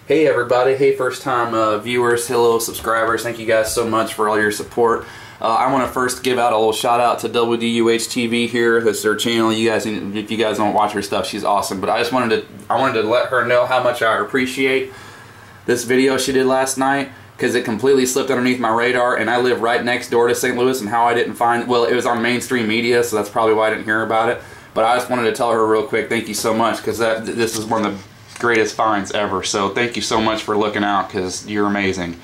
Hey everybody, hey first time viewers, hello subscribers, thank you guys so much for all your support. I want to first give out a little shout out to WDUH TV here. That's their channel. You guys, if you guys don't watch her stuff, she's awesome. But I wanted to let her know how much I appreciate this video she did last night, because it completely slipped underneath my radar, and I live right next door to St. Louis, and how I didn't find, well, it was on mainstream media, so that's probably why I didn't hear about it. But I just wanted to tell her real quick, thank you so much, because this is one of the greatest finds ever. So thank you so much for looking out, because you're amazing.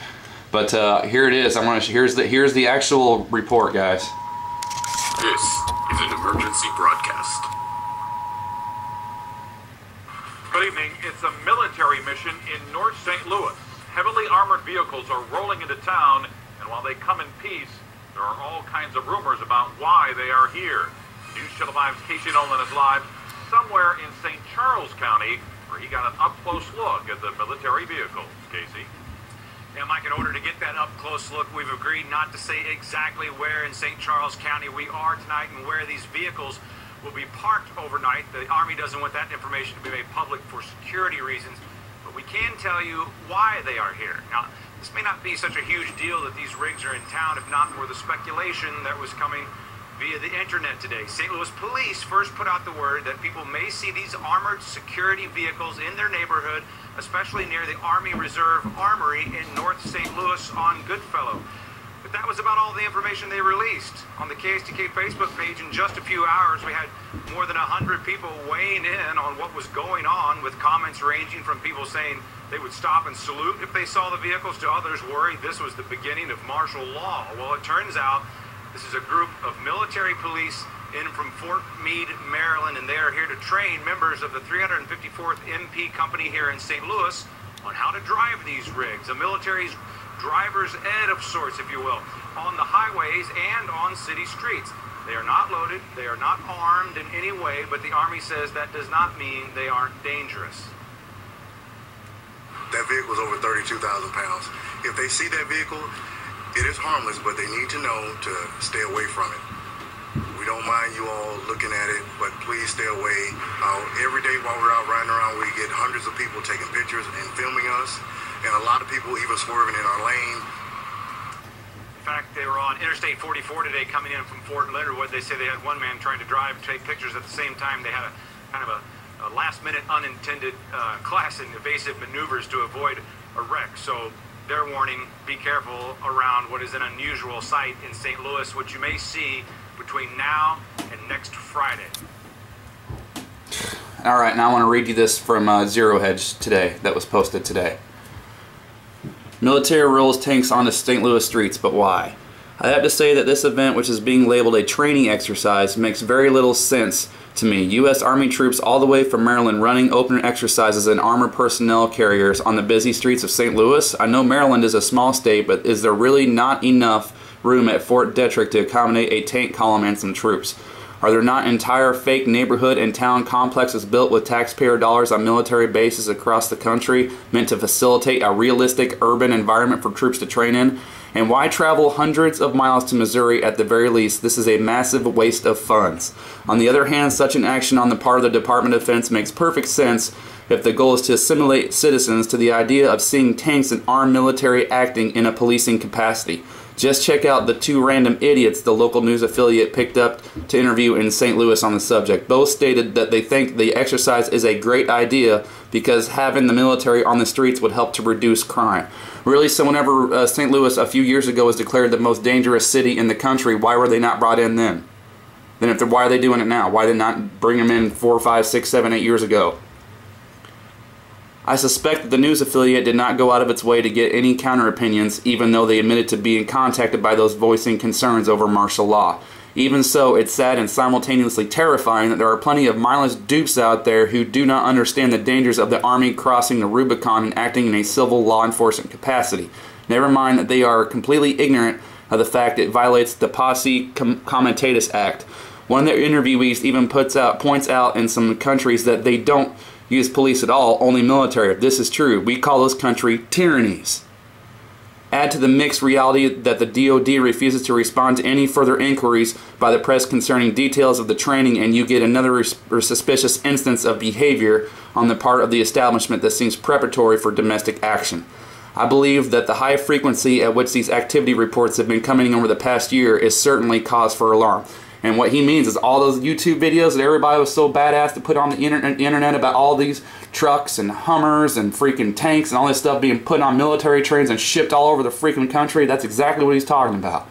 But here it is. Here's the actual report, guys. This is an emergency broadcast. Good evening. It's a military mission in North St. Louis. Heavily armored vehicles are rolling into town, and while they come in peace, there are all kinds of rumors about why they are here. News Channel 5's Casey Nolan is live somewhere in St. Charles County, where he got an up-close look at the military vehicles. Casey? Yeah, Mike, in order to get that up-close look, we've agreed not to say exactly where in St. Charles County we are tonight and where these vehicles will be parked overnight. The Army doesn't want that information to be made public for security reasons, but we can tell you why they are here. Now, this may not be such a huge deal that these rigs are in town, if not for the speculation that was coming via the internet today. St. Louis police first put out the word that people may see these armored security vehicles in their neighborhood, especially near the Army Reserve Armory in North St. Louis on Goodfellow. But that was about all the information they released. On the KSTK Facebook page, in just a few hours, we had more than 100 people weighing in on what was going on, with comments ranging from people saying they would stop and salute if they saw the vehicles, to others worried this was the beginning of martial law. Well, it turns out this is a group of military police in from Fort Meade, Maryland, and they are here to train members of the 354th MP Company here in St. Louis on how to drive these rigs. A military's driver's ed of sorts, if you will, on the highways and on city streets. They are not loaded, they are not armed in any way, but the Army says that does not mean they aren't dangerous. That vehicle is over 32,000 pounds. If they see that vehicle, it is harmless, but they need to know to stay away from it. We don't mind you all looking at it, but please stay away. Every day while we're out riding around, we get hundreds of people taking pictures and filming us, and a lot of people even swerving in our lane. In fact, they were on Interstate 44 today coming in from Fort Leonard Wood. They say they had one man trying to drive, take pictures at the same time. They had a kind of a last-minute unintended class in evasive maneuvers to avoid a wreck. So their warning, be careful around what is an unusual sight in St. Louis, which you may see between now and next Friday. Alright, now I want to read you this from Zero Hedge today, that was posted today. Military rolls tanks onto St. Louis streets, but why? I have to say that this event, which is being labeled a training exercise, makes very little sense to me. U.S. Army troops all the way from Maryland running open exercises in armored personnel carriers on the busy streets of St. Louis. I know Maryland is a small state, but is there really not enough room at Fort Detrick to accommodate a tank column and some troops? Are there not entire fake neighborhood and town complexes built with taxpayer dollars on military bases across the country meant to facilitate a realistic urban environment for troops to train in? And why travel hundreds of miles to Missouri at the very least? This is a massive waste of funds. On the other hand, such an action on the part of the Department of Defense makes perfect sense if the goal is to assimilate citizens to the idea of seeing tanks and armed military acting in a policing capacity. Just check out the two random idiots the local news affiliate picked up to interview in St. Louis on the subject. Both stated that they think the exercise is a great idea because having the military on the streets would help to reduce crime. Really, so whenever St. Louis a few years ago was declared the most dangerous city in the country, why were they not brought in then? Then why are they doing it now? Why did they not bring them in 4, 5, 6, 7, 8 years ago? I suspect that the news affiliate did not go out of its way to get any counter-opinions, even though they admitted to being contacted by those voicing concerns over martial law. Even so, it's sad and simultaneously terrifying that there are plenty of mindless dupes out there who do not understand the dangers of the Army crossing the Rubicon and acting in a civil law enforcement capacity. Never mind that they are completely ignorant of the fact it violates the Posse Comitatus Act. One of their interviewees even points out in some countries that they don't use police at all, only military. If this is true, we call this country tyrannies. Add to the mix reality that the DoD refuses to respond to any further inquiries by the press concerning details of the training, and you get another suspicious instance of behavior on the part of the establishment that seems preparatory for domestic action. I believe that the high frequency at which these activity reports have been coming over the past year is certainly cause for alarm. And what he means is all those YouTube videos that everybody was so badass to put on the internet about all these trucks and Hummers and freaking tanks and all this stuff being put on military trains and shipped all over the freaking country, that's exactly what he's talking about.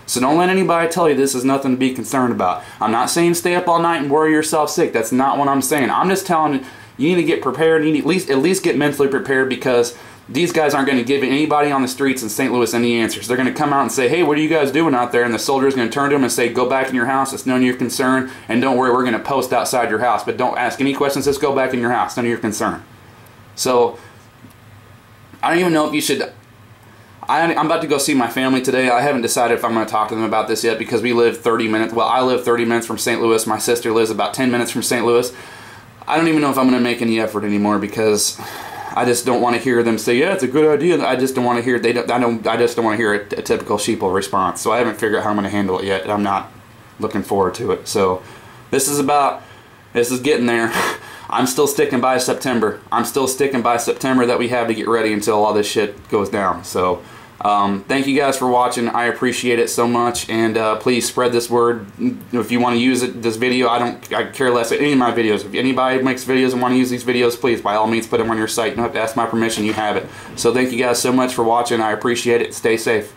So don't let anybody tell you this is nothing to be concerned about. I'm not saying stay up all night and worry yourself sick. That's not what I'm saying. I'm just telling you, you need to get prepared. You need at least get mentally prepared, because these guys aren't going to give anybody on the streets in St. Louis any answers. They're going to come out and say, hey, what are you guys doing out there? And the soldier's going to turn to them and say, go back in your house. It's none of your concern. And don't worry, we're going to post outside your house. But don't ask any questions. Just go back in your house. None of your concern. So I don't even know if you should... I'm about to go see my family today. I haven't decided if I'm going to talk to them about this yet, because we live 30 minutes. Well, I live 30 minutes from St. Louis. My sister lives about 10 minutes from St. Louis. I don't even know if I'm going to make any effort anymore, because I just don't want to hear them say, yeah, it's a good idea. I just don't want to hear I just don't want to hear a typical sheeple response. So I haven't figured out how I'm going to handle it yet, and I'm not looking forward to it. So this is getting there. I'm still sticking by September. I'm still sticking by September that we have to get ready until all this shit goes down. So thank you guys for watching. I appreciate it so much, and please spread this word. If you want to use this video, I care less at any of my videos. If anybody makes videos and want to use these videos, please, by all means, put them on your site. You don't have to ask my permission. You have it. So thank you guys so much for watching. I appreciate it. Stay safe.